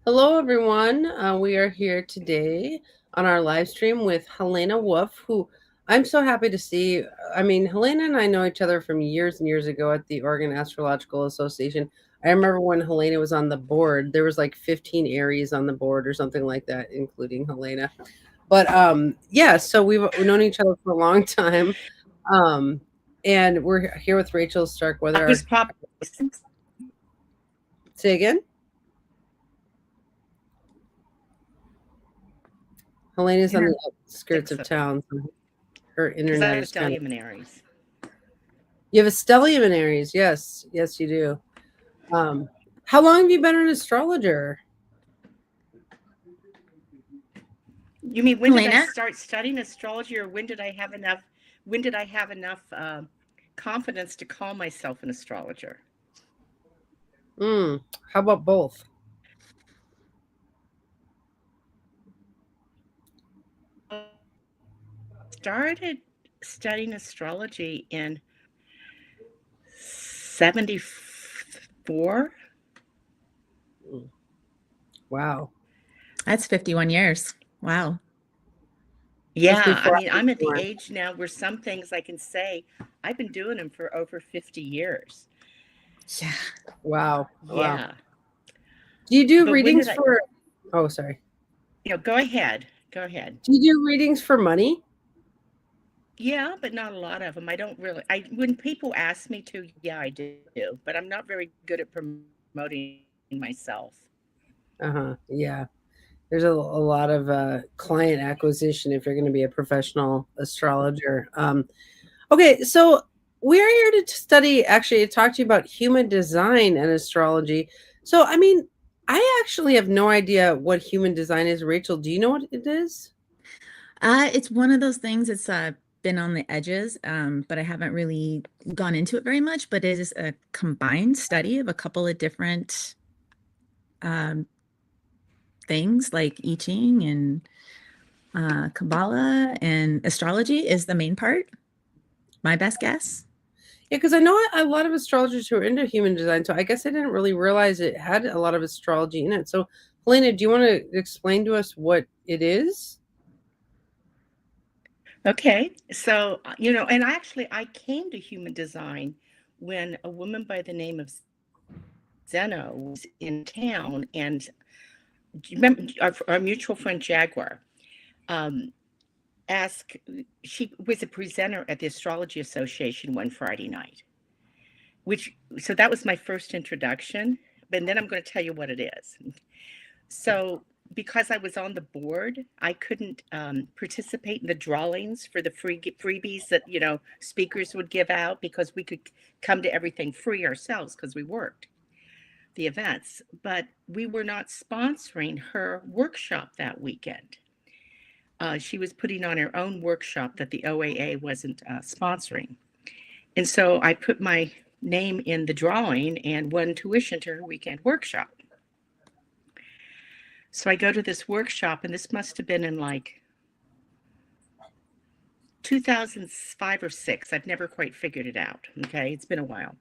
Hello, everyone. We are here today on our live stream with Helena Wolfe, who I'm so happy to see. I mean, Helena and I know each other from years and years ago at the Oregon Astrological Association. I remember when Helena was on the board, there was like 15 Aries on the board or something like that, including Helena. But yeah, so we've known each other for a long time. Um, and we're here with Rachel I Starkweather. was probably Say again? Helena's on the outskirts six of of them town. So her because I internet have a is kind of. stellium in Aries. You have a stellium in Aries. Yes, yes, you do. Um, how long have you been an astrologer? You mean when did I Helena? start studying astrology, or when did I have enough? When did I have enough confidence to call myself an astrologer? Mm, how about both? Started studying astrology in 74. Mm, wow. That's 51 years. Wow. That's Yeah, I before mean, I was I'm at the born. age now where some things I can say I've been doing them for over 50 years. Yeah. Wow. Wow. Yeah. Do you do But when readings did I, for? Oh, sorry. go ahead. Go ahead. Do you do readings for money? Yeah, but not a lot of them. I don't really. I when people ask me to, yeah, I do, but I'm not very good at promoting myself. Uh huh. Yeah. There's a lot of client acquisition if you're going to be a professional astrologer. Okay, so we're here to study, actually, to talk to you about human design and astrology. So, I mean, I actually have no idea what human design is. Rachel, do you know what it is? It's one of those things. It's been on the edges, but I haven't really gone into it very much. But it is a combined study of a couple of different um, things like I Ching and Kabbalah and astrology is the main part. My best guess. Yeah, because I know a lot of astrologers who are into human design. So I guess I didn't really realize it had a lot of astrology in it. So, Helena, do you want to explain to us what it is? Okay, so and actually, I came to human design when a woman by the name of Zeno was in town, and do you remember our mutual friend Jaguar? Um, asked. She was a presenter at the Astrology Association one Friday night, which so that was my first introduction. But then I'm going to tell you what it is. So, because I was on the board, I couldn't participate in the drawings for the freebies that speakers would give out because we could come to everything free ourselves because we worked the events. But we were not sponsoring her workshop that weekend. She was putting on her own workshop that the OAA wasn't sponsoring, and so I put my name in the drawing and won tuition to her weekend workshop. So I go to this workshop, and this must have been in like 2005 or six. I've never quite figured it out. Okay. It's been a while.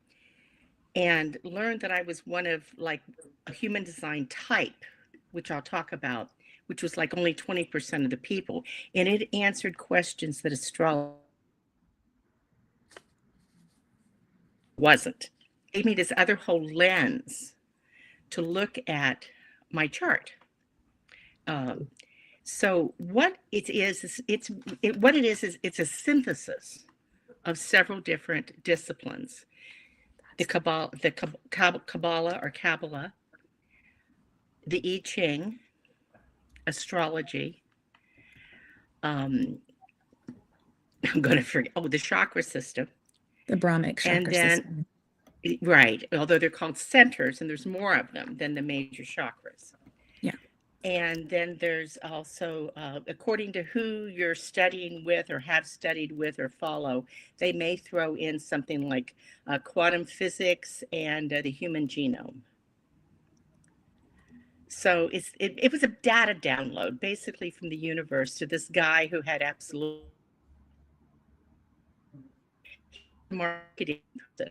And learned that I was one of like a human design type, which I'll talk about, which was like only 20% of the people. And it answered questions that astrology wasn't. It gave me this other whole lens to look at my chart. Um, So what it is what it is it's a synthesis of several different disciplines: the Kabbalah or Kabbalah, the I Ching, astrology. Um, I'm going to forget. Oh, the chakra system, The Brahmic and chakra then system. right. Although they're called centers, and there's more of them than the major chakras. Yeah. And then there's also, according to who you're studying with or have studied with or follow, they may throw in something like quantum physics and the human genome. So it was a data download basically from the universe to this guy who had absolute marketing, this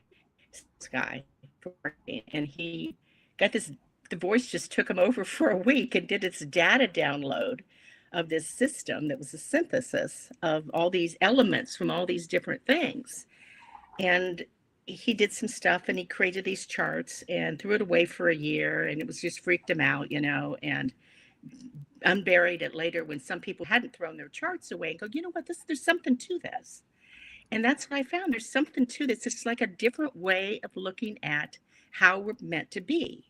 guy for marketing, and he got this the voice just took him over for a week and did its data download of this system that was a synthesis of all these elements from all these different things. And he did some stuff and he created these charts and threw it away for a year, and it was just freaked him out, and unburied it later when some people hadn't thrown their charts away and go, you know what, there's something to this. And that's what I found. There's something to this. It's like a different way of looking at how we're meant to be,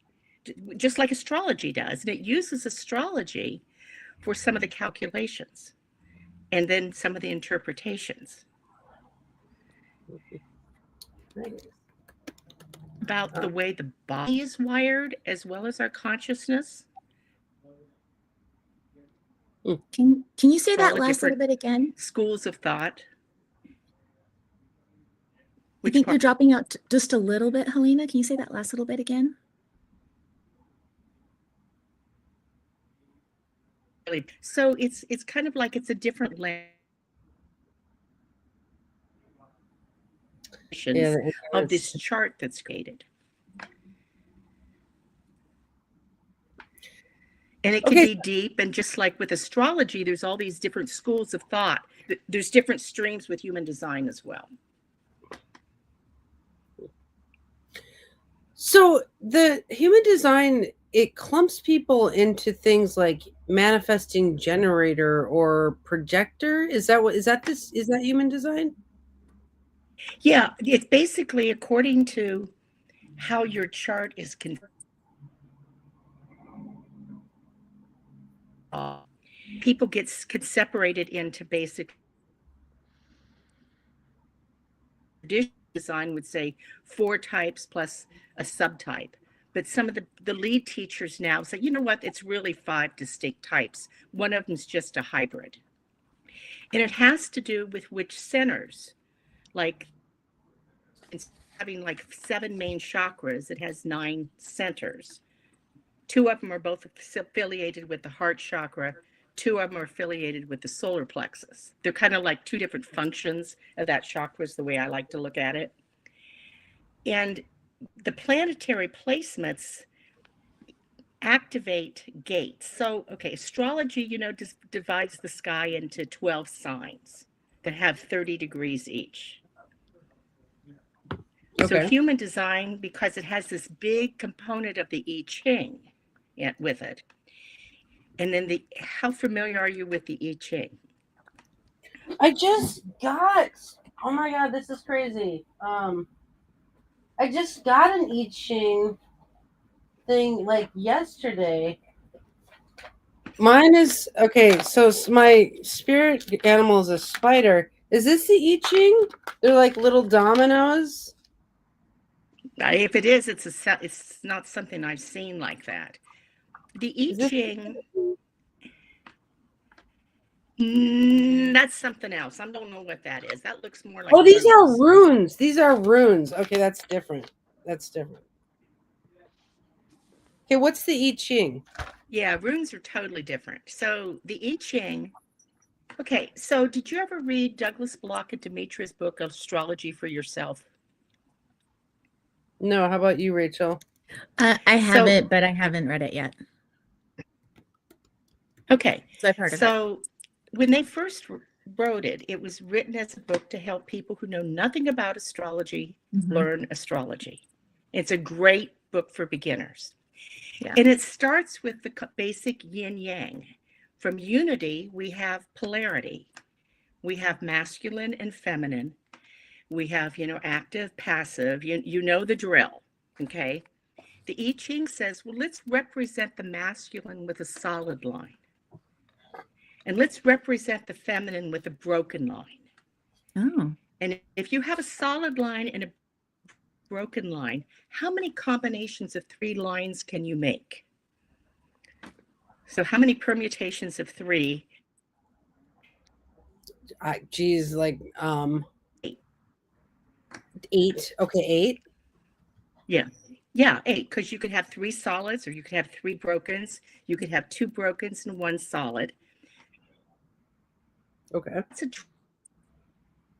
just like astrology does. And it uses astrology for some of the calculations and then some of the interpretations. About the way the body is wired as well as our consciousness. Can you say All that the last little different bit again? schools of thought. I think you're dropping out just a little bit, Helena. Can you say that last little bit again? So it's kind of like it's a different language of this chart that's created. And it can be deep, and just like with astrology, there's all these different schools of thought. There's different streams with human design as well. So the human design, it clumps people into things like manifesting generator or projector. Is that human design? Yeah, it's basically according to how your chart is people get separated into basic design would say 4 types plus a subtype. But some of the lead teachers now say, you know what, it's really 5 distinct types. One of them is just a hybrid. And it has to do with which centers, like it's having like 7 main chakras, it has 9 centers. 2 of them are both affiliated with the heart chakra. 2 of them are affiliated with the solar plexus. They're kind of like 2 different functions of that chakra is the way I like to look at it. And the planetary placements activate gates. So, okay, astrology, divides the sky into 12 signs that have 30 degrees each. Okay. So human design, because it has this big component of the I Ching with it. And then how familiar are you with the I Ching? I just got, oh my God, this is crazy. I just got an I Ching thing like yesterday. Mine is, okay, so my spirit animal is a spider. Is this the I Ching? They're like little dominoes. If it is, it's not something I've seen like that. The I Ching, that's something else. I don't know what that is. That looks more like these are runes. These are runes. Okay, that's different. Okay, what's the I Ching? Yeah, runes are totally different. So the I Ching, okay, so did you ever read Douglas Block and Demetria's book, Astrology for Yourself? No, how about you, Rachel? I have it, but I haven't read it yet. Okay. So I've heard of it. So when they first wrote it, it was written as a book to help people who know nothing about astrology learn astrology. It's a great book for beginners. Yeah. And it starts with the basic yin yang. From unity, we have polarity. We have masculine and feminine. We have, active, passive. You know the drill, okay? The I Ching says, well, let's represent the masculine with a solid line. And let's represent the feminine with a broken line. Oh. And if you have a solid line and a broken line, how many combinations of 3 lines can you make? So how many permutations of 3? Geez, like 8. Okay, 8. Yeah, 8, because you could have 3 solids, or you could have 3 brokens. You could have 2 brokens and 1 solid. Okay. It's a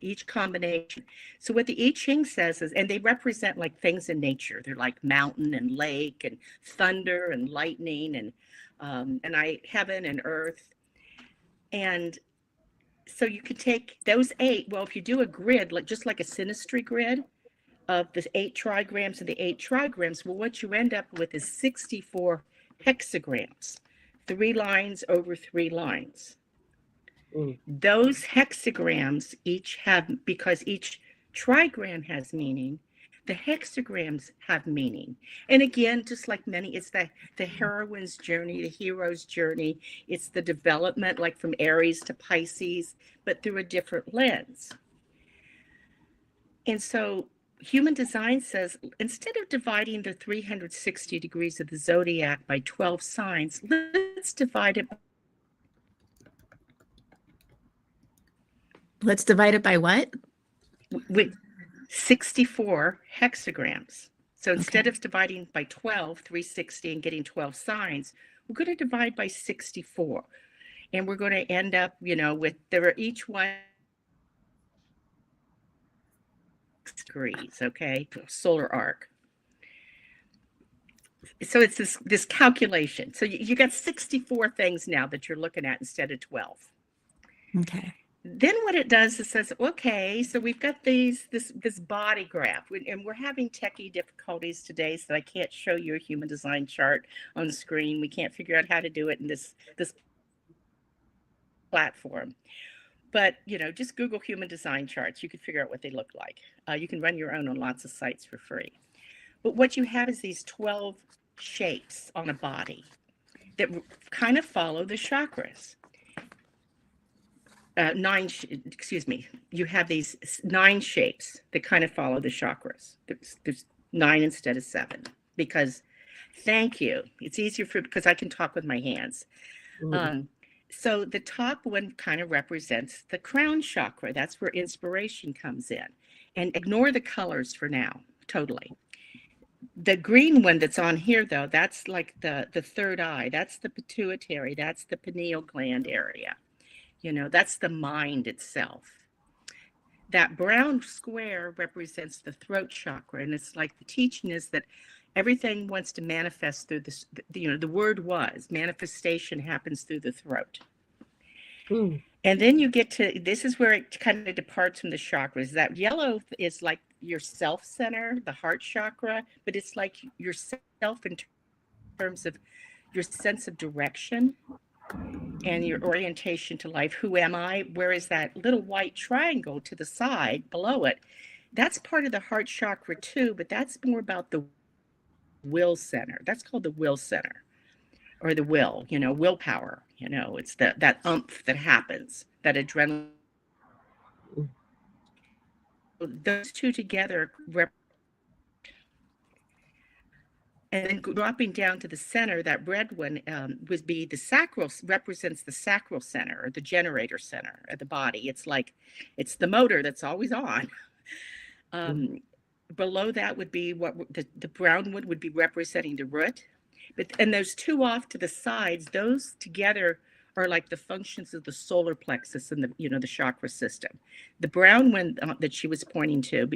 each combination. So what the I Ching says is, and they represent like things in nature. They're like mountain and lake and thunder and lightning and heaven and earth. And so you could take those 8. Well, if you do a grid, like just like a synastry grid of the 8 trigrams and the 8 trigrams, well, what you end up with is 64 hexagrams, 3 lines over 3 lines. Those hexagrams each have, because each trigram has meaning, the hexagrams have meaning. And again, just like many, it's the heroine's journey, the hero's journey. It's the development, like from Aries to Pisces, but through a different lens. And so Human Design says, instead of dividing the 360 degrees of the zodiac by 12 signs, let's divide it. Let's divide it by what? With 64 hexagrams. So instead of dividing by 12, 360, and getting 12 signs, we're going to divide by 64. And we're going to end up, with each one degrees, okay? Solar arc. So it's this calculation. So you got 64 things now that you're looking at instead of 12. Okay. Then what it does is says, okay, so we've got this body graph, and we're having techie difficulties today, so I can't show you a human design chart on the screen. We can't figure out how to do it in this platform. But, just Google human design charts. You can figure out what they look like. You can run your own on lots of sites for free. But what you have is these 12 shapes on a body that kind of follow the chakras. You have these 9 shapes that kind of follow the chakras. There's 9 instead of 7 because, thank you. It's easier because I can talk with my hands. So the top one kind of represents the crown chakra. That's where inspiration comes in. And ignore the colors for now, totally. The green one that's on here, though, that's like the third eye. That's the pituitary. That's the pineal gland area. That's the mind itself. That brown square represents the throat chakra. And it's like the teaching is that everything wants to manifest through this, the word was, manifestation happens through the throat. And then you get to, this is where it kind of departs from the chakras. That yellow is like your self center, the heart chakra, but it's like yourself in terms of your sense of direction and your orientation to life. Who am I? Whereas that little white triangle to the side below it, that's part of the heart chakra too, but that's more about the will center. That's called the will center, or the will, willpower. It's that umph that happens, that adrenaline. Those two together and then dropping down to the center, that red one would be the sacral, represents the sacral center, or the generator center of the body. It's like, it's the motor that's always on. Below that would be what the brown one would be representing the root. And those two off to the sides, those together are like the functions of the solar plexus and the chakra system. The brown one that she was pointing to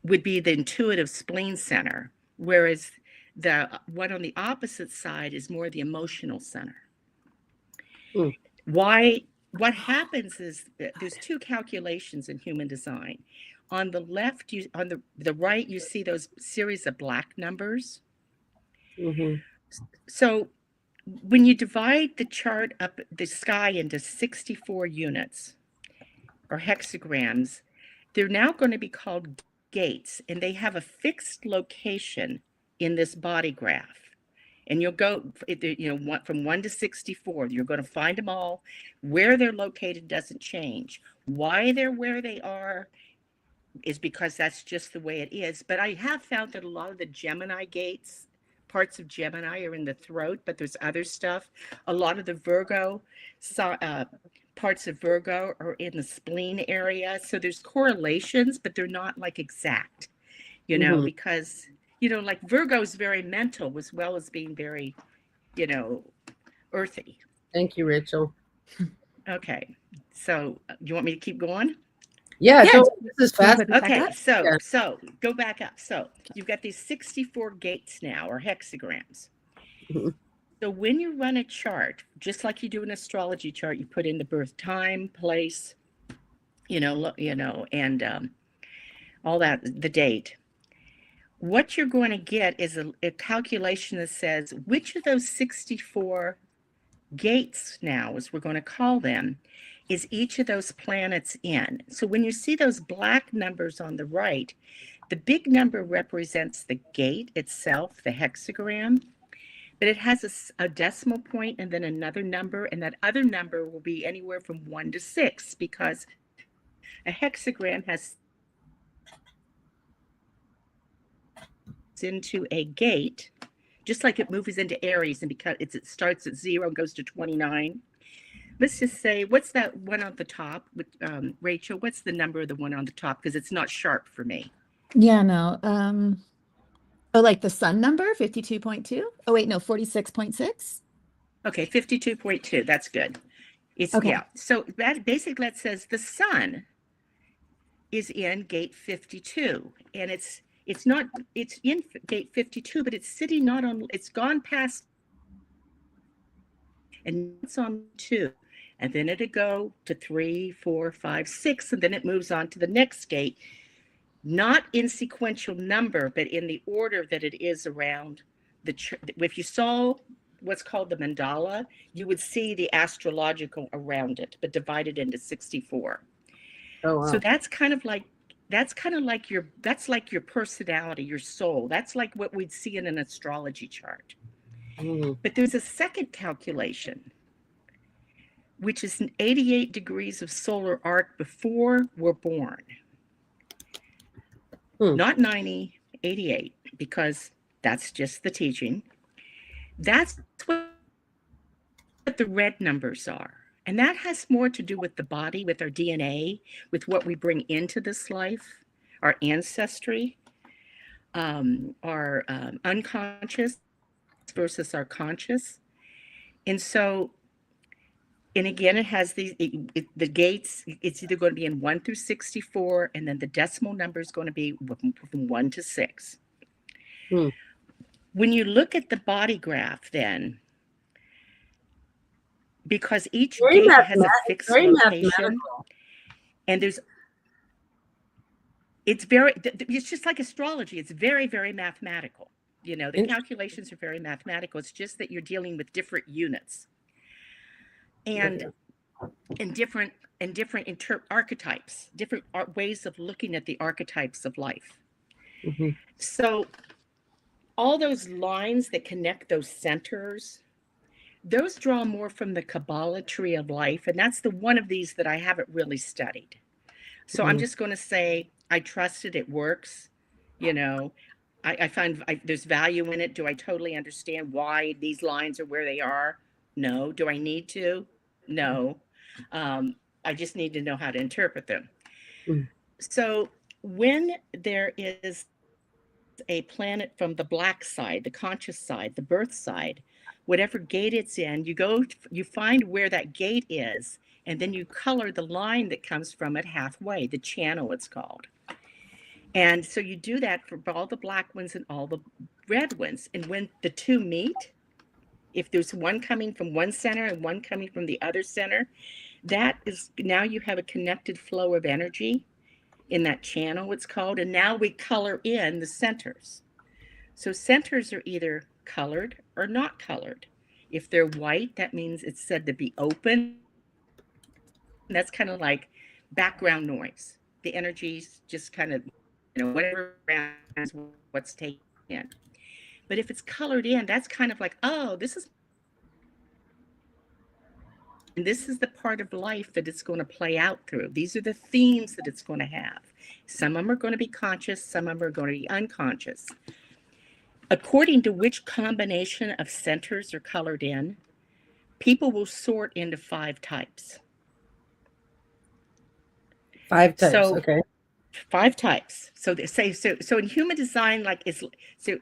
would be the intuitive spleen center, whereas the one on the opposite side is more the emotional center. What happens is that there's 2 calculations in human design. On the left, on the right, you see those series of black numbers. So when you divide the chart up the sky into 64 units or hexagrams, they're now going to be called gates, and they have a fixed location in this body graph. And you'll go, from 1 to 64, you're going to find them all. Where they're located doesn't change. Why they're where they are is because that's just the way it is. But I have found that a lot of the Gemini gates, parts of Gemini are in the throat, but there's other stuff. A lot of the Virgo, parts of Virgo are in the spleen area. So there's correlations, but they're not like exact, because, like Virgo is very mental as well as being very, earthy. Thank you, Rachel. Okay. So you want me to keep going? Yeah, Yeah, so this is do you wanna fast. put this back Okay, up? Yeah. so go back up. So you've got these 64 gates now, or hexagrams. Mhm. So when you run a chart, just like you do an astrology chart, you put in the birth time, place, and all that, the date. What you're going to get is a calculation that says which of those 64 gates now, as we're going to call them, is each of those planets in. So when you see those black numbers on the right, the big number represents the gate itself, the hexagram, but it has a decimal point and then another number, and that other number will be anywhere from 1 to 6, because a hexagram has into a gate, just like it moves into Aries, and because it starts at 0 and goes to 29. Let's just say, what's that one on the top with Rachel? What's the number of the one on the top? Because it's not sharp for me. Yeah, no. Oh, like the sun number, 52.2? Oh, wait, no, 46.6. Okay, 52.2. That's good. Okay. Yeah. So that basically that says the sun is in gate 52, and it's in gate 52, but it's sitting not on. It's gone past, and it's on 2. And then it'll go to 3, 4, 5, 6, and then it moves on to the next gate, not in sequential number, but in the order that it is around the. If you saw what's called the mandala, you would see the astrological around it, but divided into 64. Oh, So wow. that's like your personality, your soul. That's like what we'd see in an astrology chart. Mhm. But there's a second calculation, which is 88 degrees of solar arc before we're born. Not 90, 88, because that's just the teaching. That's what the red numbers are. And that has more to do with the body, with our DNA, with what we bring into this life, our ancestry, our unconscious versus our conscious. And so, and again, it has the gates. It's either going to be in 1 through 64, and then the decimal number is going to be from 1 to 6. Hmm. When you look at the body graph, then, because each Very gate has a mathematical. fixed Very location, mathematical. and it's just like astrology. It's very, very mathematical. The calculations are very mathematical. It's just that you're dealing with different units and different archetypes, different ways of looking at the archetypes of life. Mm-hmm. So all those lines that connect those centers, those draw more from the Kabbalah tree of life, and that's the one of these that I haven't really studied. So I'm just going to say I trust it. It works. I find there's value in it. Do I totally understand why these lines are where they are? No. Do I need to? No. I just need to know how to interpret them. Mm. So when there is a planet from the black side, the conscious side, the birth side, whatever gate it's in, you find where that gate is, and then you color the line that comes from it halfway, the channel it's called. And so you do that for all the black ones and all the red ones. And when the two meet, if there's one coming from one center and one coming from the other center, that is, now you have a connected flow of energy in that channel, it's called. And now we color in the centers. So centers are either colored or not colored. If they're white, that means it's said to be open. That's kind of like background noise. The energy's just kind of, whatever is what's taken in. But if it's colored in, that's kind of like, oh, this is the part of life that it's going to play out through. These are the themes that it's going to have. Some of them are going to be conscious, some of them are going to be unconscious. According to which combination of centers are colored in, people will sort into 5 types. 5 types. So, okay. 5 types. So in human design, it's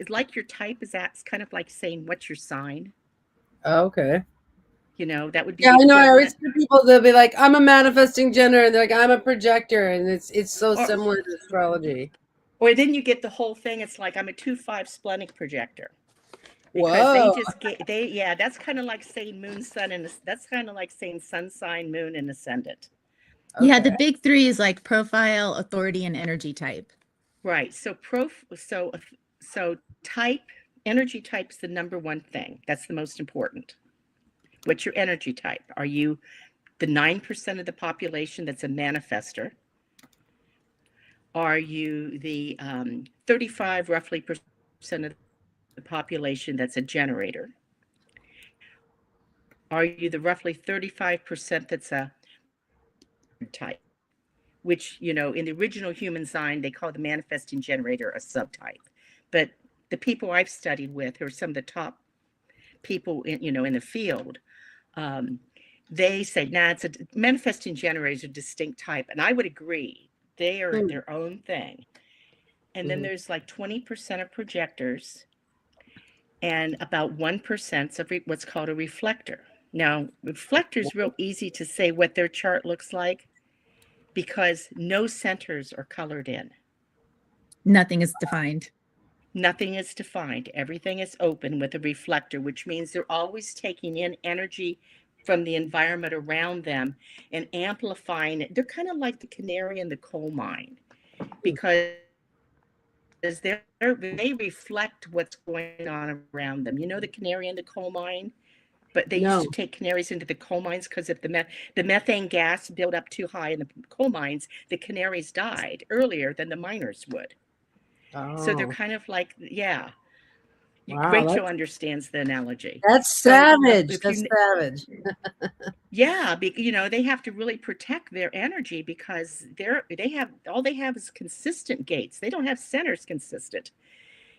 like your type is kind of like saying what's your sign. Oh, okay. That would be Yeah, the I know. I equivalent. always hear people, they'll be like, I'm a manifesting generator, and they're like, I'm a projector, and it's so Or, similar to astrology. or then you get the whole thing. It's like I'm a 2-5 splenic projector. Because Whoa. they just get that's kind of like saying moon, sun, and that's kind of like saying sun sign, moon, and ascendant. Yeah, the Okay. big three is like profile, authority, and energy type. Right. So type, energy type's the number one thing. That's the most important. What's your energy type? Are you the 9% of the population that's a manifester? Are you the 35 roughly percent of the population that's a generator? Are you the roughly 35% that's a type? Which, in the original human design, they call the manifesting generator a subtype. But the people I've studied with, who are some of the top people in the field, they say, nah, it's a manifesting generator is a distinct type. And I would agree. They are their own thing. And then there's like 20% of projectors and about 1% of what's called a reflector. Now, reflector is real easy to say what their chart looks like because no centers are colored in. Nothing is defined. Nothing is defined. Everything is open with a reflector, which means they're always taking in energy from the environment around them and amplifying it. They're kind of like the canary in the coal mine because they reflect what's going on around them. You know the canary in the coal mine? But they used to take canaries into the coal mines because if the methane gas built up too high in the coal mines, the canaries died earlier than the miners would. So they're kind of like, yeah. Wow, Rachel understands the analogy. that's So savage. That's savage. yeah, they have to really protect their energy because they have is consistent gates. They don't have centers consistent,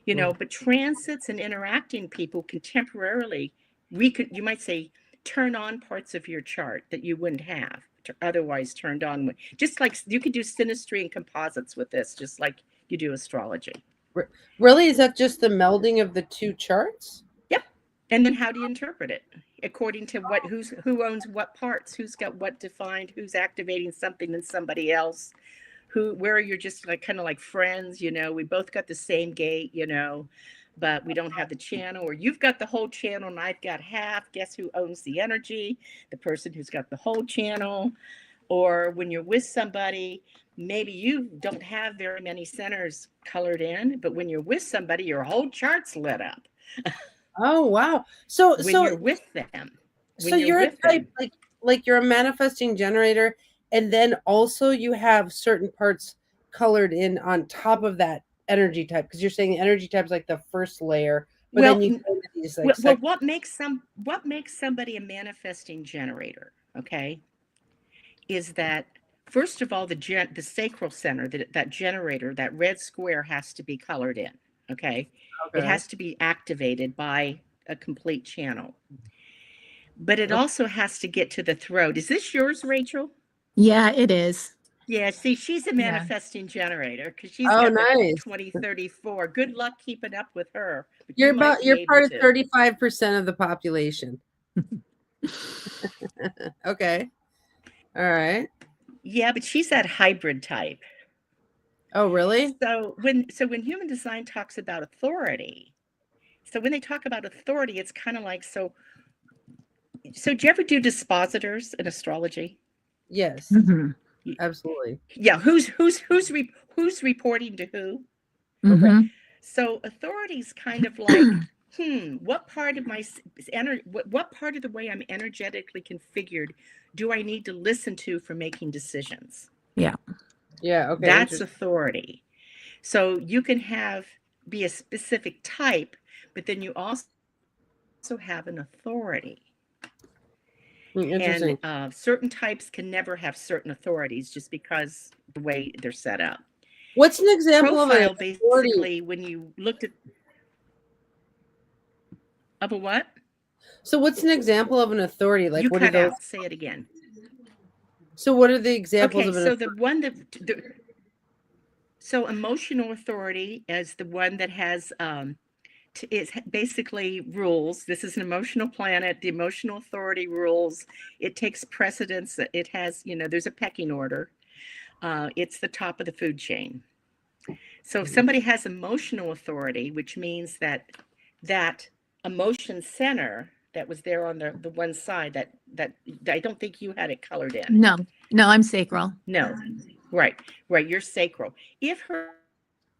but transits and interacting people can temporarily, you might say, turn on parts of your chart that you wouldn't have otherwise turned on. Just like you could do synastry and composites with this, just like you do astrology. Really? Is that just the melding of the two charts? Yep. And then how do you interpret it? According to who owns what parts, who's got what defined, who's activating something in somebody else, where you're just like kind of like friends, we both got the same gate, but we don't have the channel, or you've got the whole channel and I've got half. Guess who owns the energy? The person who's got the whole channel. Or when you're with somebody, maybe you don't have very many centers colored in, but when you're with somebody, your whole chart's lit up. Oh, wow. When you're with them. So you're a type, like you're a manifesting generator, and then also you have certain parts colored in on top of that energy type, because you're saying the energy type is like the first layer, but then you go into these like what makes somebody a manifesting generator, okay, is that first of all the sacral center, that generator, that red square has to be colored in, okay? It has to be activated by a complete channel. But it also has to get to the throat. Is this yours, Rachel? Yeah, it is. Yeah, see, she's a manifesting generator because she's Oh, got the nice. 2034. Good luck keeping up with her. But You're part of to. 35% of the population. Okay. All right. Yeah, but she's that hybrid type. Oh, really? So when human design talks about authority, so when they talk about authority, it's kind of like so do you ever do dispositors in astrology? Yes. Mhm. Absolutely. Yeah, who's reporting to who? Mhm. So authority's kind of like, what part of my what part of the way I'm energetically configured do I need to listen to for making decisions? Yeah. Yeah. Okay. That's authority. So you can be a specific type, but then you also have an authority. Interesting. And certain types can never have certain authorities just because the way they're set up. What's an example of an authority? Basically, when you looked at of a what? So what's an example of an authority? Like, You what are cut those? out. Say it again. So what are the examples Okay, of an so authority? the one so emotional authority is the one that has is basically rules. This is an emotional planet. The emotional authority rules. It takes precedence. It has, there's a pecking order. It's the top of the food chain. So if somebody has emotional authority, which means that emotion center that was there on the one side that I don't think you had it colored in. No, I'm sacral. No, right. You're sacral. If her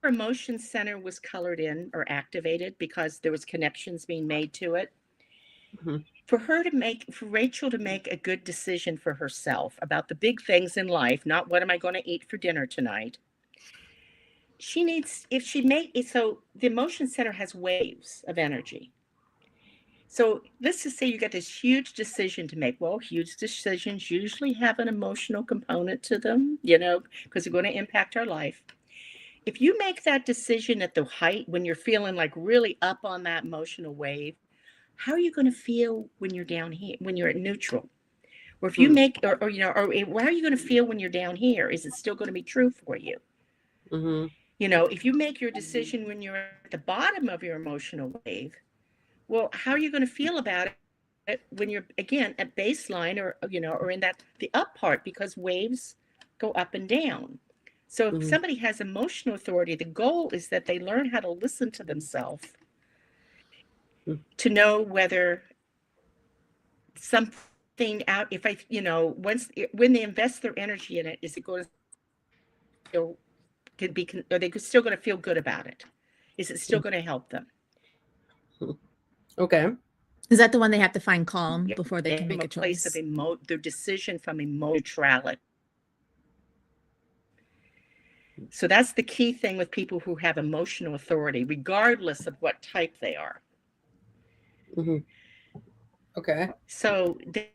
emotion center was colored in or activated because there was connections being made to it, for Rachel to make a good decision for herself about the big things in life, not what am I going to eat for dinner tonight. So the emotion center has waves of energy. So let's just say you got this huge decision to make. Well, huge decisions usually have an emotional component to them, because they're going to impact our life. If you make that decision at the height when you're feeling like really up on that emotional wave, how are you going to feel when you're down here, when you're at neutral? Or if you make, or how are you going to feel when you're down here? Is it still going to be true for you? If you make your decision when you're at the bottom of your emotional wave, well, how are you going to feel about it when you're, again, at baseline or in the up part, because waves go up and down. So if somebody has emotional authority, the goal is that they learn how to listen to themselves to know whether something out, when they invest their energy in it, is it going to are they still going to feel good about it? Is it still going to help them? Okay. Is that the one they have to find calm before they can make a choice? Place of their decision from neutrality. So that's the key thing with people who have emotional authority, regardless of what type they are. Okay. So the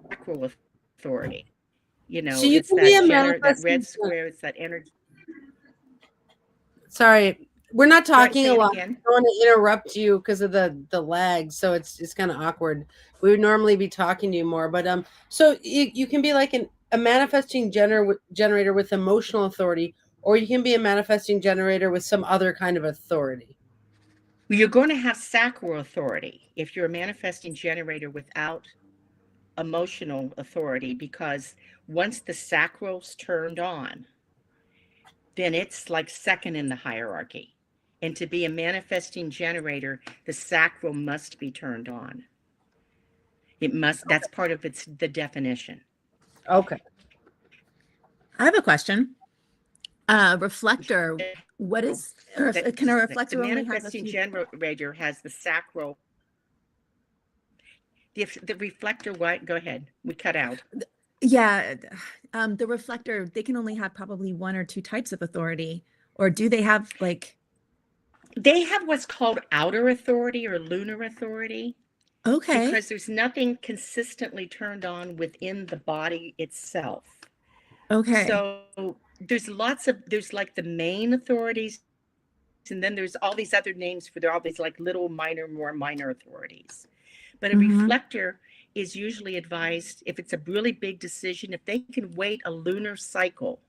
sacral authority, so you it's can be that red square, it's that energy. Sorry, we're not talking a lot. Again. I don't want to interrupt you because of the lag, so it's kind of awkward. We would normally be talking to you more, but so you can be like a manifesting generator with emotional authority, or you can be a manifesting generator with some other kind of authority. You're going to have sacral authority if you're a manifesting generator without emotional authority, because once the sacral's turned on, then it's like second in the hierarchy. And to be a manifesting generator, the sacral must be turned on. It must, that's part of the definition. Okay. I have a question. Reflector, what is, can a reflector only have a manifesting generator has the sacral. The reflector, what? Go ahead. We cut out. Yeah. The reflector, they can only have probably one or two types of authority, or do they have they have what's called outer authority or lunar authority. Okay. Because there's nothing consistently turned on within the body itself. Okay. So there's like the main authorities, and then there's all these other names for all these like little more minor authorities. But a reflector is usually advised, if it's a really big decision, if they can wait a lunar cycle.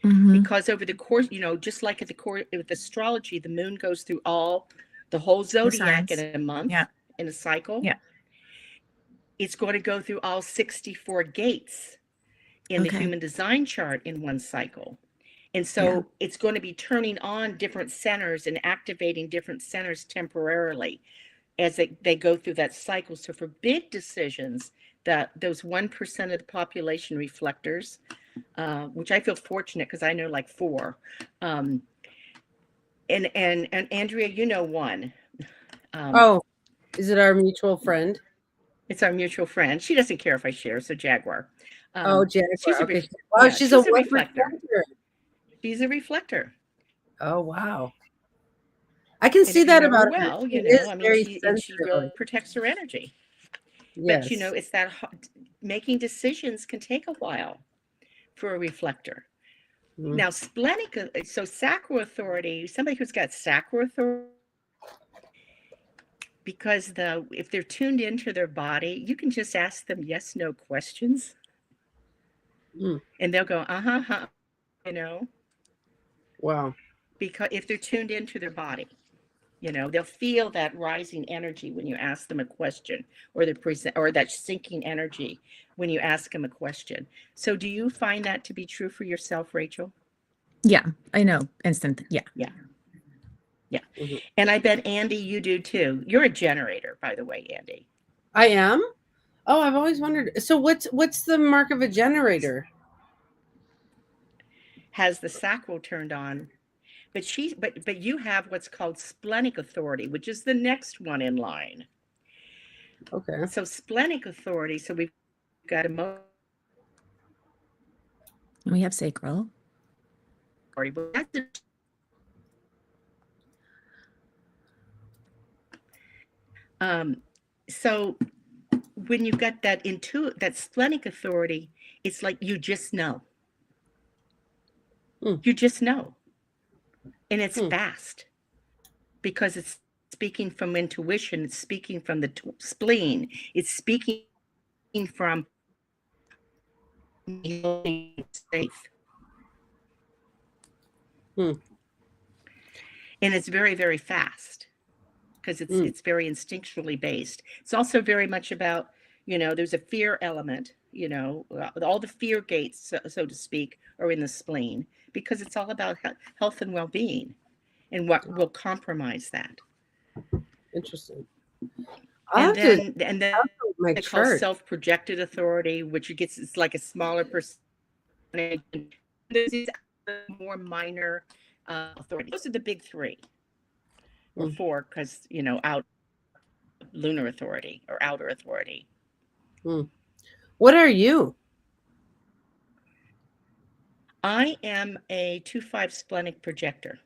Because over the course, just like with astrology, the moon goes through the whole zodiac in a month, in a cycle. Yeah. It's going to go through all 64 gates in the Human Design chart in one cycle. And so it's going to be turning on different centers and activating different centers temporarily as they go through that cycle. So for big decisions, those 1% of the population reflectors, which I feel fortunate because I know like 4. And Andrea, one. Is it our mutual friend? It's our mutual friend. She doesn't care if I share, so Jaguar. Jaguar. She's a reflector. She's a reflector. Oh, wow. I can see that about her. Well, she really protects her energy. Yes. But it's that making decisions can take a while for a reflector. Now, splenic, so sacral authority, somebody who's got sacral authority, because if they're tuned into their body, you can just ask them yes, no questions. And they'll go, Wow. Because if they're tuned into their body. You know, they'll feel that rising energy when you ask them a question, or or that sinking energy when you ask them a question. So do you find that to be true for yourself, Rachel? Yeah, I know. Instant. Yeah. Yeah. Yeah. Mhm. And I bet, Andy, you do too. You're a generator, by the way, Andy. I am. Oh, I've always wondered. So what's the mark of a generator? Has the sacral turned on, but you have what's called splenic authority, which is the next one in line. Okay. So splenic authority, so we've got emotion. And we have sacral. So when you've got that that splenic authority, it's like you just know. You just know. And it's fast because it's speaking from intuition, it's speaking from the spleen, it's speaking from safe. And it's very, very fast because it's very instinctually based. It's also very much about, you know, there's a fear element, you know, all the fear gates, so to speak, are in the spleen because it's all about health and well-being and what will compromise that. Interesting. And then my they call chart. self-projected authority, which it's like a smaller percentage. There's these more minor authority. Those are the big three or four, because, you know, out lunar authority or outer authority. What are you? I am a 2-5 splenic projector.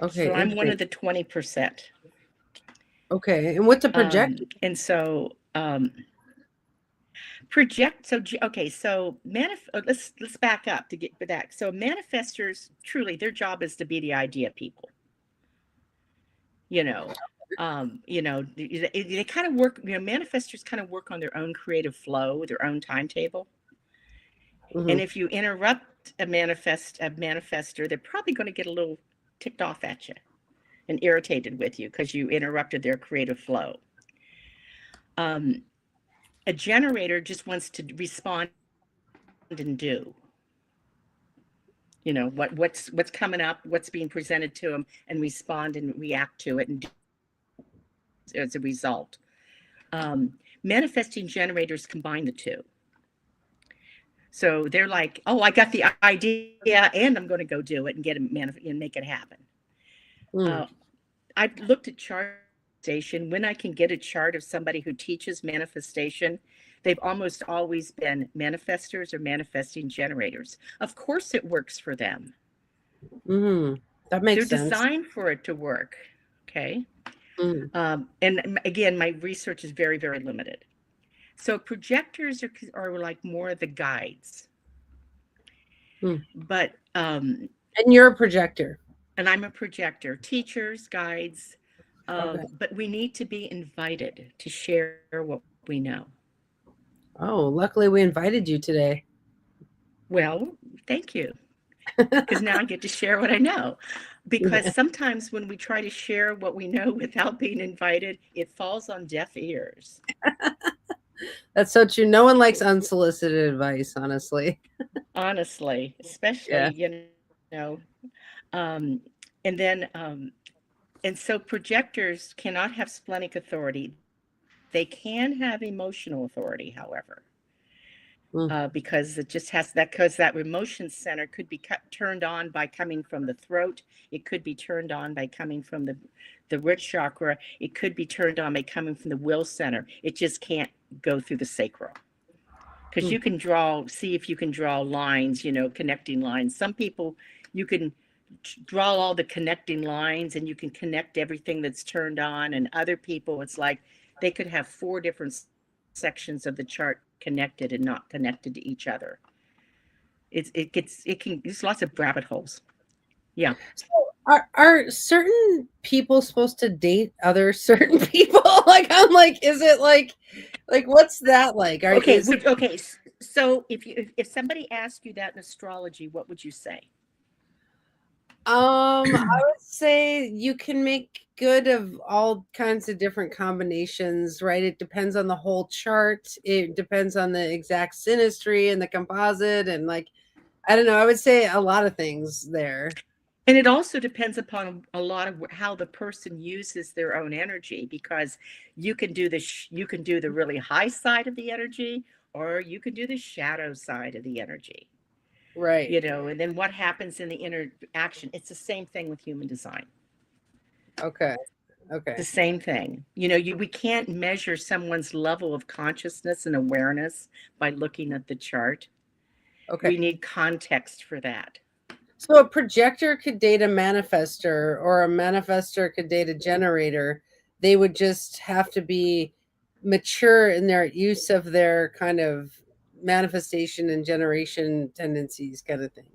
Okay. So I'm one of the 20%. Okay. And what's a projector? And so project. So okay. So let's back up to get to that. So manifestors, truly, their job is to be the idea people. You know, they kind of work. You know, manifestors kind of work on their own creative flow, their own timetable. And if you interrupt a manifestor, they're probably going to get a little ticked off at you and irritated with you because you interrupted their creative flow. A generator just wants to respond and do. You know, what's coming up, what's being presented to them, and respond and react to it and do as a result. Manifesting generators combine the two. So they're like, oh, I got the idea and I'm going to go do it and get it and make it happen. I've looked at chartation. When I can get a chart of somebody who teaches manifestation, they've almost always been manifestors or manifesting generators. Of course it works for them. That makes sense. They're designed for it to work. Okay. And again, my research is very, very limited. So projectors are like more of the guides. But and you're a projector. And I'm a projector. Teachers, guides, but we need to be invited to share what we know. Oh, luckily we invited you today. Well, thank you. Because now I get to share what I know. Because sometimes when we try to share what we know without being invited, it falls on deaf ears. That's so true. No one likes unsolicited advice, honestly. Honestly, especially, you know. And then, and so projectors cannot have splenic authority. They can have emotional authority, however. Because it just has that, because that emotion center could be turned on by coming from the throat. It could be turned on by coming from the root chakra. It could be turned on by coming from the will center. It just can't go through the sacral. Because you can see if you can draw lines, you know, connecting lines. Some people, you can draw all the connecting lines and you can connect everything that's turned on. And other people, it's like they could have 4 different sections of the chart connected and not connected to each other. There's lots of rabbit holes. Yeah. So are certain people supposed to date other certain people? Like, I'm like, is it like what's that like? Okay. So if somebody asked you that in astrology, what would you say? I would say you can make good of all kinds of different combinations, right? It depends on the whole chart. It depends on the exact synastry and the composite, and like, I don't know. I would say a lot of things there. And it also depends upon a lot of how the person uses their own energy, because you can do you can do the really high side of the energy, or you can do the shadow side of the energy. Right. And then what happens in the interaction? It's the same thing with human design. Okay. The Okay. same thing. We can't measure someone's level of consciousness and awareness by looking at the chart. Okay. We need context for that. So a projector could date a manifester, or a manifester could date a generator. They would just have to be mature in their use of their kind of manifestation and generation tendencies, kind of thing.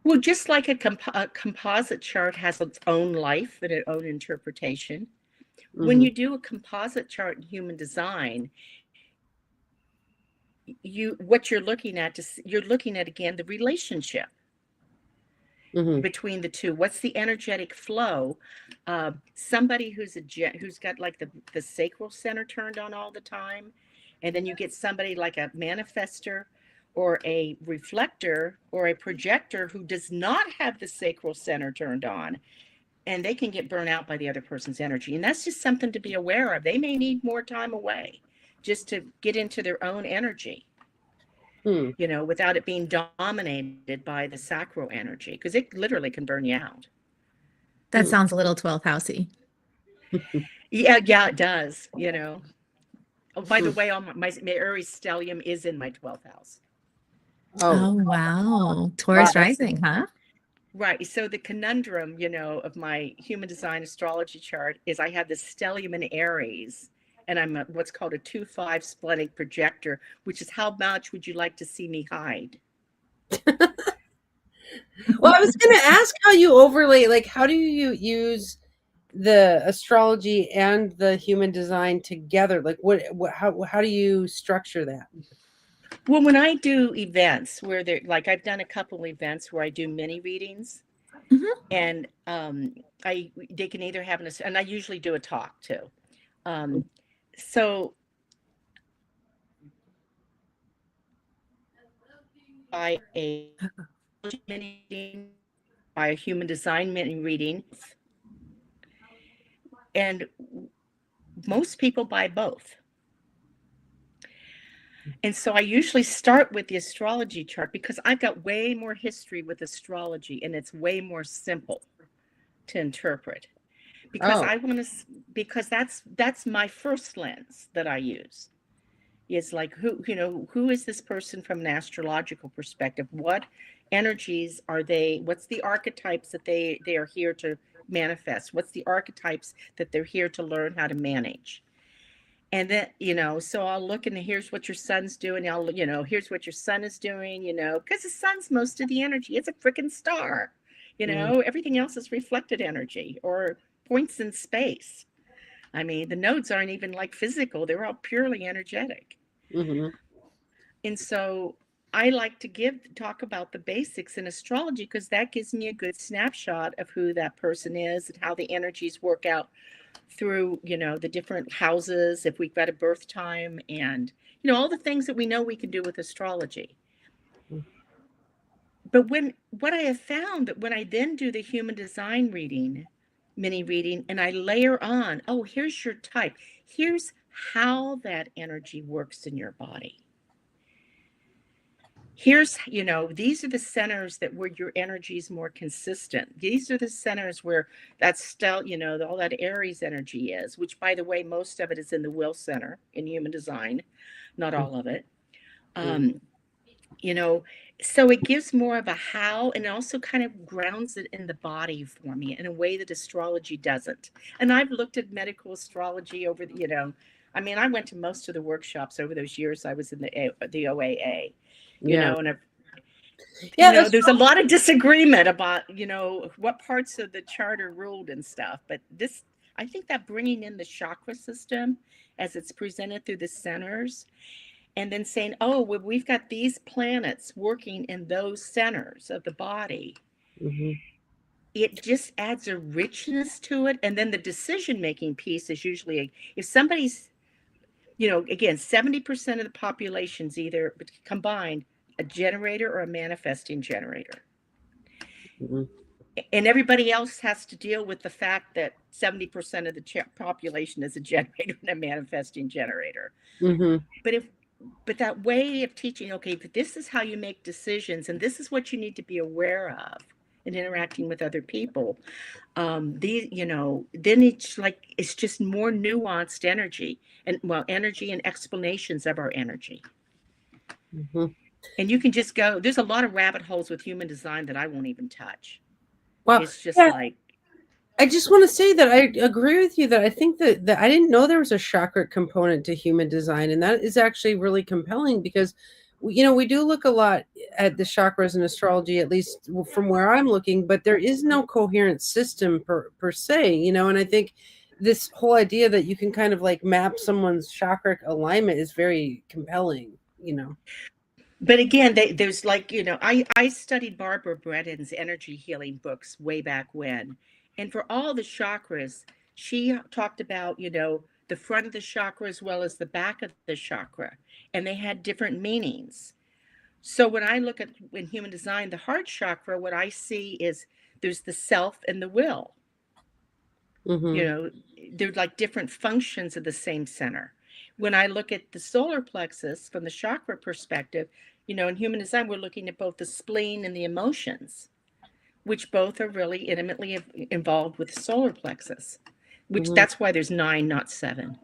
Well, just like a composite chart has its own life and its own interpretation. When you do a composite chart in human design, what you're looking at again the relationship between the two. What's the energetic flow? Somebody who's got like the sacral center turned on all the time, and then you get somebody like a manifester or a reflector or a projector who does not have the sacral center turned on, and they can get burnt out by the other person's energy. And that's just something to be aware of. They may need more time away just to get into their own energy, without it being dominated by the sacral energy, because it literally can burn you out. That sounds a little 12th housey. Yeah, it does. Oh, by the way, my Aries stellium is in my 12th house. Oh, wow. Taurus rising, huh? Right. So the conundrum, of my human design astrology chart is I have this stellium in Aries, and I'm what's called a 2-5 splenic projector, which is how much would you like to see me hide? Well, I was going to ask how you overlay, like, how do you use the astrology and the human design together? Like, how do you structure that? Well, when I do events where I've done a couple events where I do mini readings, and they can either have and I usually do a talk too. So by a mini reading, by a human design mini reading, and most people buy both. And so I usually start with the astrology chart because I've got way more history with astrology, and it's way more simple to interpret. Because because that's my first lens that I use. Is like, who is this person from an astrological perspective? What energies are they? What's the archetypes that they are here to manifest? What's the archetypes that they're here to learn how to manage? And then, so I'll look, and here's what your sun's doing. Here's what your sun is doing, because the sun's most of the energy. It's a freaking star, everything else is reflected energy or points in space. I mean, the nodes aren't even like physical. They're all purely energetic. And so I like to talk about the basics in astrology, because that gives me a good snapshot of who that person is and how the energies work out through, the different houses, if we've got a birth time, and, all the things that we know we can do with astrology. But what I have found that when I then do the human design mini reading, and I layer on, oh, here's your type. Here's how that energy works in your body. Here's, these are the centers where your energy is more consistent. These are the centers where all that Aries energy is, which, by the way, most of it is in the will center in human design, not all of it. So it gives more of a how, and also kind of grounds it in the body for me in a way that astrology doesn't. And I've looked at medical astrology over I went to most of the workshops over those years I was in the OAA. And there's a lot of disagreement about, what parts of the chart are ruled and stuff. But I think that bringing in the chakra system as it's presented through the centers, and then saying, oh, well, we've got these planets working in those centers of the body. it just adds a richness to it. And then the decision-making piece is usually, if somebody's, again, 70% of the population's either combined a generator or a manifesting generator. Mm-hmm. And everybody else has to deal with the fact that 70% of the population is a generator and a manifesting generator. Mm-hmm. But that way of teaching, okay, this is how you make decisions, and this is what you need to be aware of in interacting with other people. Then it's just more nuanced energy, energy and explanations of our energy. Mm-hmm. And you can just go, there's a lot of rabbit holes with human design that I won't even touch. Well, It's just yeah, like, I just want to say that I agree with you that I think that I didn't know there was a chakra component to human design, and that is actually really compelling because we do look a lot at the chakras in astrology, at least from where I'm looking, but there is no coherent system per se, and I think this whole idea that you can kind of like map someone's chakra alignment is very compelling. but again, there's like, I studied Barbara Brennan's energy healing books way back when. And for all the chakras, she talked about, the front of the chakra as well as the back of the chakra. And they had different meanings. So when I look at in human design, the heart chakra, what I see is there's the self and the will. Mm-hmm. They're like different functions of the same center. When I look at the solar plexus from the chakra perspective, in human design, we're looking at both the spleen and the emotions, which both are really intimately involved with the solar plexus, which Mm-hmm. that's why there's 9, not 7,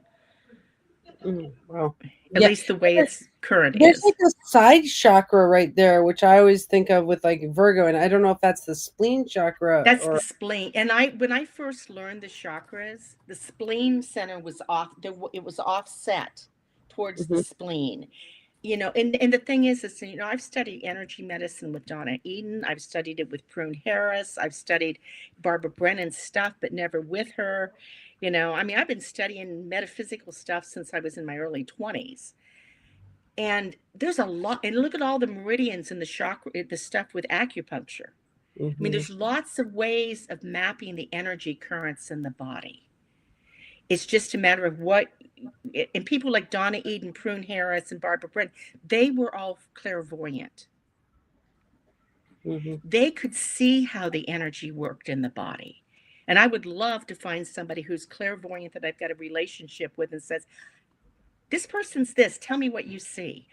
Wow. at Yeah. least the way its current There's is. like a side chakra right there, which I always think of with like Virgo, and I don't know if that's the spleen chakra That's the or. spleen. And when I first learned the chakras, the spleen center was off. It was offset towards the Mhm, spleen. And the thing is, I've studied energy medicine with Donna Eden. I've studied it with Prune Harris. I've studied Barbara Brennan's stuff, but never with her. I've been studying metaphysical stuff since I was in my early 20s. And there's a lot, and look at all the meridians in the chakra, the stuff with acupuncture. mhm, There's lots of ways of mapping the energy currents in the body. It's just a matter of and people like Donna Eden, Prune Harris, and Barbara Brent, they were all clairvoyant. mhm. They could see how the energy worked in the body. And I would love to find somebody who's clairvoyant that I've got a relationship with and says, this person's this, tell me what you see.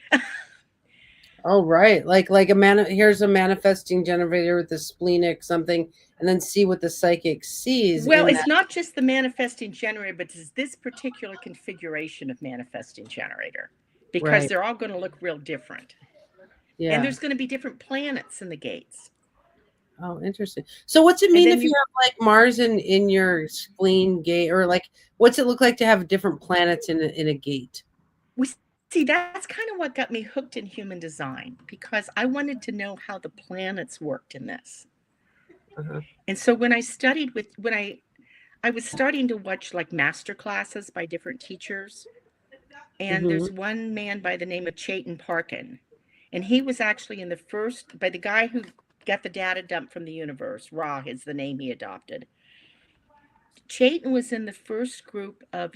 Oh, right. Like here's a manifesting generator with the splenic something, and then see what the psychic sees Well, in it's that. not just the manifesting generator, but it's this particular configuration of manifesting generator, because Right. they're all going to look real different. And Yeah. there's going to be different planets in the gates. Oh, interesting. So what's it And mean then if you have like Mars in your spleen gate, or like what's it look like to have different planets in a gate? we see that's kind of what got me hooked in human design, because I wanted to know how the planets worked in this. Uh-huh. And so when I studied when I was starting to watch like master classes by different teachers. And Mm-hmm. there's one man by the name of Chayton Parkin. And he was actually in the first, by the guy who got the data dump from the universe. Ra is the name he adopted. Chayton was in the first group of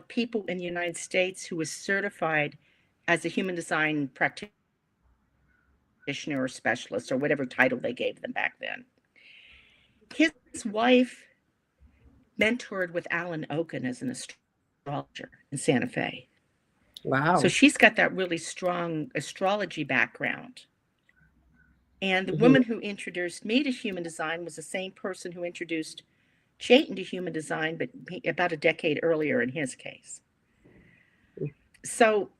people in the United States who was certified as a human design practitioner or specialist or whatever title they gave them back then. His wife mentored with Alan Oken as an astrologer in Santa Fe. So Wow. she's got that really strong astrology background. And the Mm-hmm. woman who introduced me to human design was the same person who introduced Chayton to human design, but about a decade earlier in his case. So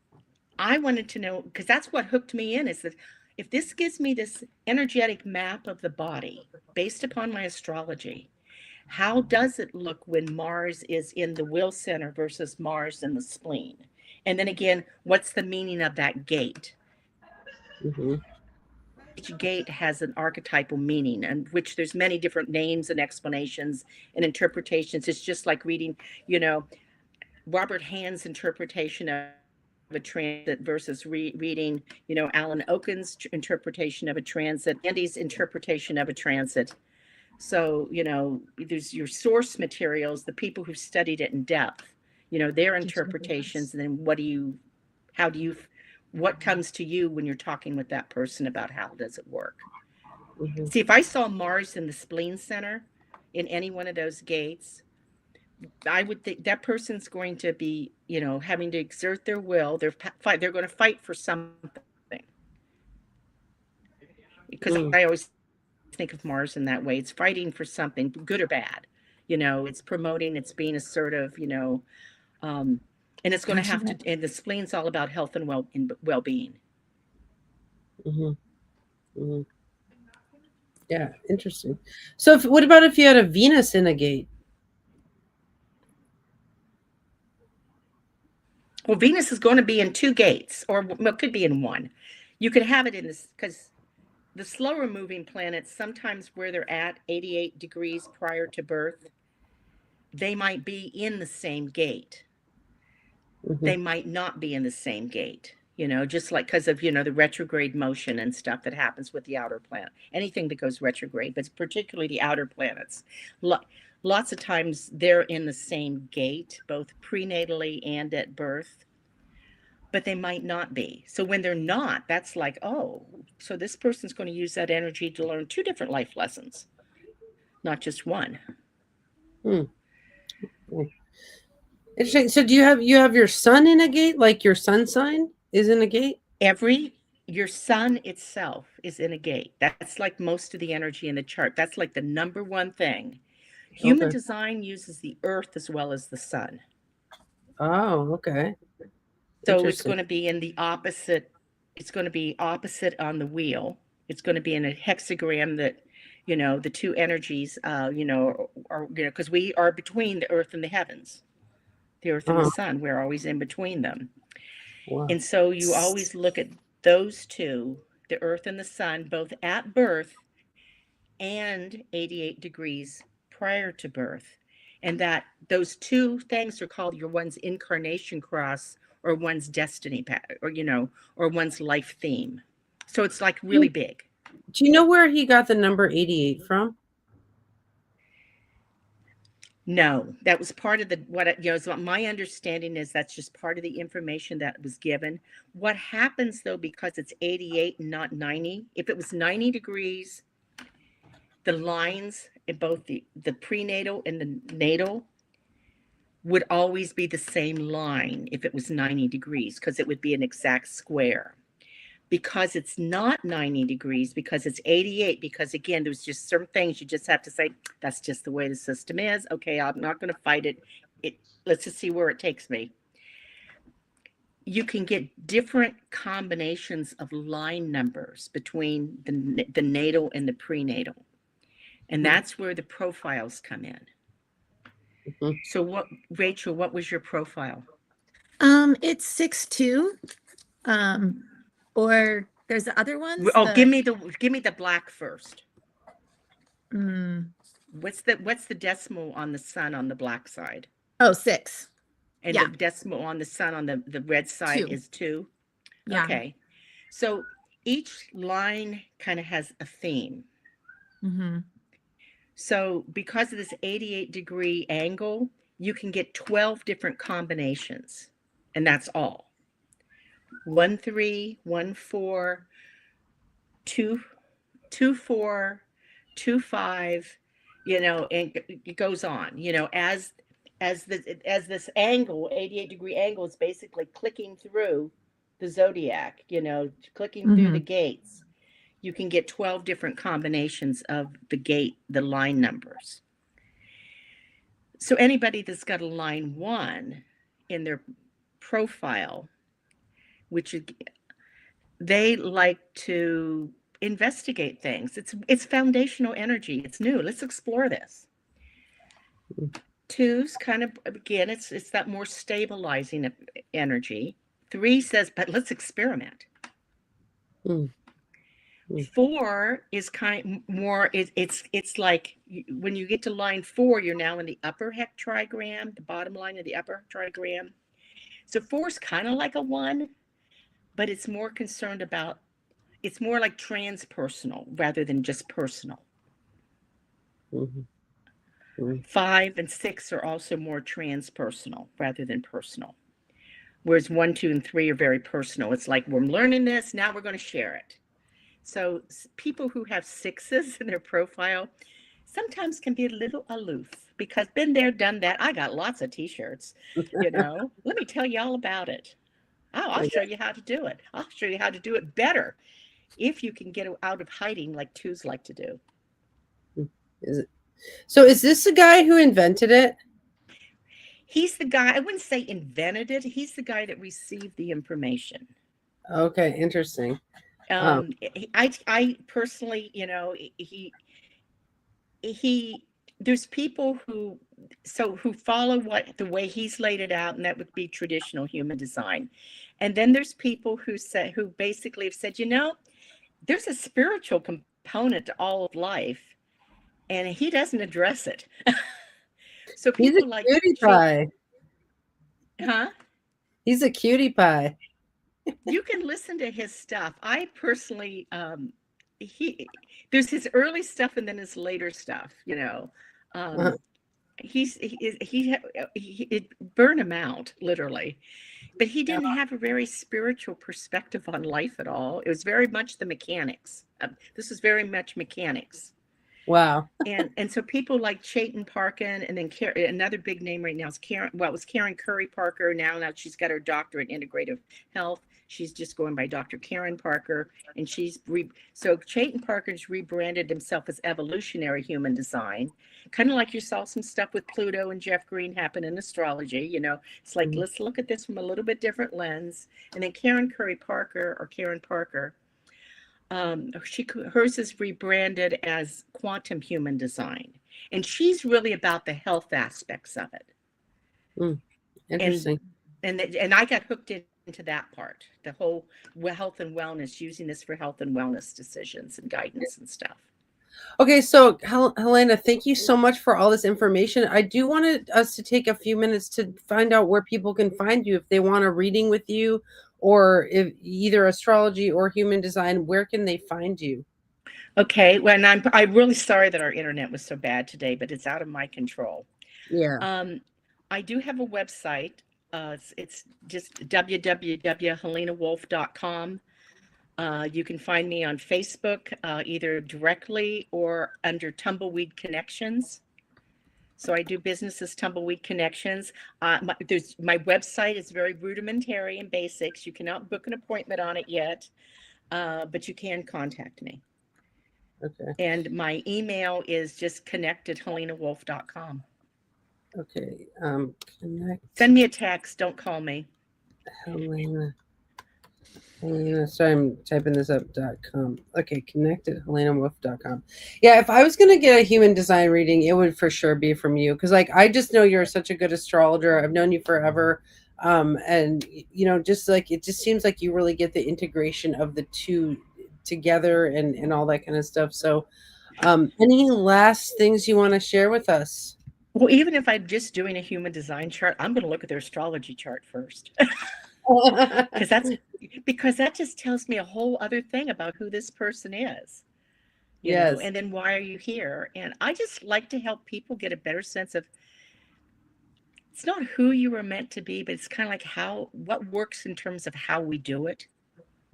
I wanted to know, because that's what hooked me in, is that if this gives me this energetic map of the body based upon my astrology, how does it look when Mars is in the will center versus Mars in the spleen? And then again, what's the meaning of that gate? Mm-hmm. Each gate has an archetypal meaning, and which there's many different names and explanations and interpretations. It's just like reading, you know, Robert Hand's interpretation of a transit versus reading, Alan Oken's interpretation of a transit, Andy's interpretation of a transit So, there's your source materials, the people who studied it in depth, their interpretations, and then what comes to you when you're talking with that person about how does it work. Mm-hmm. See, if I saw Mars in the spleen center in any one of those gates, I would think that person's going to be, having to exert their will. They're going to fight for something. Because Mm. I always think of Mars in that way. It's fighting for something, good or bad. It's promoting, it's being assertive, and it's going to have to. And the spleen's all about health and well-being. Mm-hmm. Mm-hmm. Yeah, interesting. So, what about if you had a Venus in a gate? Well, Venus is going to be in 2 gates, or it could be in 1. You could have it in this because the slower moving planets, sometimes where they're at 88 degrees prior to birth, they might be in the same gate. Mm-hmm. They might not be in the same gate, just like because of, the retrograde motion and stuff that happens with the outer planet. Anything that goes retrograde, but particularly the outer planets. Lots of times they're in the same gate, both prenatally and at birth, but they might not be. So when they're not, that's like, oh, so this person's going to use that energy to learn 2 different life lessons, not just one. Mm. Interesting. So, do you have your sun in a gate? Like your sun sign is in a gate? Your sun itself is in a gate. That's like most of the energy in the chart. That's like the number one thing. Human Okay. design uses the earth as well as the sun. Oh, okay. So it's Interesting. going to be in the opposite. It's going to be opposite on the wheel. It's going to be in a hexagram that, the 2 energies, are, because we are between the earth and the heavens, the earth and the sun. We're always in between them. Wow. And so you always look at those 2, the earth and the sun, both at birth and 88 degrees prior to birth. And that those 2 things are called your one's incarnation cross or one's destiny path, or one's life theme. So it's like really big. Do you know where he got the number 88 from? No, that was part of so my understanding is that's just part of the information that was given. What happens though, because it's 88 and not 90, if it was 90 degrees, the lines in both the prenatal and the natal would always be the same line if it was 90 degrees, because it would be an exact square. Because it's not 90 degrees, because it's 88, because again, there's just certain things you just have to say, that's just the way the system is. Okay, I'm not going to fight it. Let's just see where it takes me. You can get different combinations of line numbers between the natal and the prenatal. And that's where the profiles come in. Mm-hmm. So Rachel, what was your profile? It's 6'2". Or there's the other ones. Oh, give me the black first. What's the decimal on the sun on the black side? Oh, 6. And the decimal on the sun on the red side 2. Is 2. Yeah. Okay. So each line kind of has a theme. Mm-hmm. So because of this 88-degree angle, you can get 12 different combinations, and that's all. 1 3, 1 4, 2 2 4, 2 5, and it goes on. As this angle, 88-degree angle, is basically clicking through the zodiac. Clicking through the gates. You can get 12 different combinations of the line numbers. So anybody that's got a line 1 in their profile, which they like to investigate things. It's foundational energy. It's new. Let's explore this. 2's kind of, again, it's that more stabilizing energy. 3 says, but let's experiment. 4 is kind of more, it's like when you get to line 4, you're now in the upper hectogram, the bottom line of the upper trigram. So 4 is kind of like a 1, but it's more concerned about, it's more like transpersonal rather than just personal. Mhm. Mhm. 5 and 6 are also more transpersonal rather than personal. Whereas 1, 2, and 3 are very personal. It's like, we're learning this, now we're going to share it. So people who have 6s in their profile sometimes can be a little aloof because been there, done that. I got lots of t-shirts, Let me tell you all about it. Oh, I'll show Okay. you how to do it. I'll show you how to do it better if you can get out of hiding like 2s like to do. Is it? So is this the guy who invented it? He's the guy, I wouldn't say invented it. He's the guy that received the information. Okay, interesting. Um, I personally, he there's people who follow what the way he's laid it out, and that would be traditional human design. And then there's people who basically have said, there's a spiritual component to all of life, and he doesn't address it. So he's a people like cutie pie. huh? He's a cutie pie. You can listen to his stuff. I personally, he there's his early stuff and then his later stuff. Uh-huh. It burned him out literally, but he didn't have a very spiritual perspective on life at all. It was very much the mechanics. This is very much mechanics. Wow. And so people like Chayton Parkin, and then another big name right now is Karen. Well, it was Karen Curry Parker. Now she's got her doctorate in integrative health. She's just going by Dr. Karen Parker, and so Chayton Parker's rebranded himself as evolutionary human design, kind of like you saw some stuff with Pluto and Jeff Green happen in astrology. It's like, let's look at this from a little bit different lens. And then Karen Curry Parker, or Karen Parker, hers is rebranded as quantum human design, and she's really about the health aspects of it. Interesting. And I got hooked into that part, the whole health and wellness, using this for health and wellness decisions and guidance and stuff. Okay, so Helena, thank you so much for all this information. I do want us to take a few minutes to find out where people can find you if they want a reading with you, or if either astrology or human design. Where can they find you? Okay, well, and I'm really sorry that our internet was so bad today, but it's out of my control. Yeah. I do have a website. It's just www.helenawolfe.com. You can find me on Facebook, either directly or under Tumbleweed Connections. So I do business as Tumbleweed Connections. My website is very rudimentary and basics. You cannot book an appointment on it yet, but you can contact me. Okay. And my email is just connect@helenawolfe.com. Okay. Connect. Send me a text. Don't call me. Helena. Sorry, I'm typing this up. .com. Okay, connect@helenawolfe.com. Yeah, if I was gonna get a human design reading, it would for sure be from you, because I just know you're such a good astrologer. I've known you forever, and just like it just seems like you really get the integration of the two together and all that kind of stuff. So, any last things you want to share with us? Well, even if I'm just doing a human design chart, I'm going to look at their astrology chart first. because that just tells me a whole other thing about who this person is, Yes. and then why are you here? And I just like to help people get a better sense of, it's not who you were meant to be, but it's kind of like what works in terms of how we do it.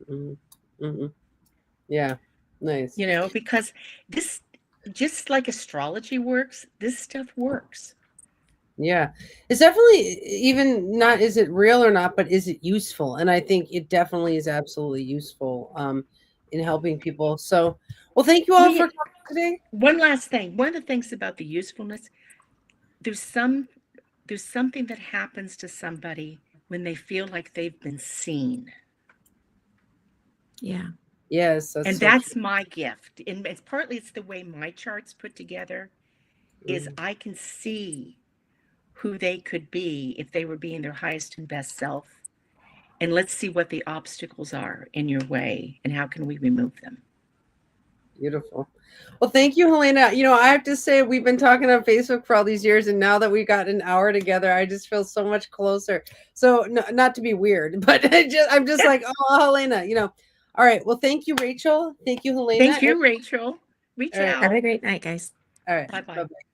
Mm-hmm. Yeah, nice. Because this, just like astrology works, this stuff works. Yeah, it's definitely, even not is it real or not, but is it useful? And I think it definitely is absolutely useful in helping people. So, well, thank you all for coming today. One last thing. One of the things about the usefulness, there's something that happens to somebody when they feel like they've been seen. Yeah. Yes, and that's my gift. And it's the way my chart's put together, is I can see who they could be if they were being their highest and best self. And let's see what the obstacles are in your way and how can we remove them. Beautiful. Well, thank you, Helena. I have to say, we've been talking on Facebook for all these years, and now that we got an hour together, I just feel so much closer. So, no, not to be weird, but I'm just like, oh, Helena, All right. Well, thank you, Rachel. Thank you, Helena. Thank you, Rachel. Reach out. Have a great night, guys. All right. Bye-bye. Bye-bye.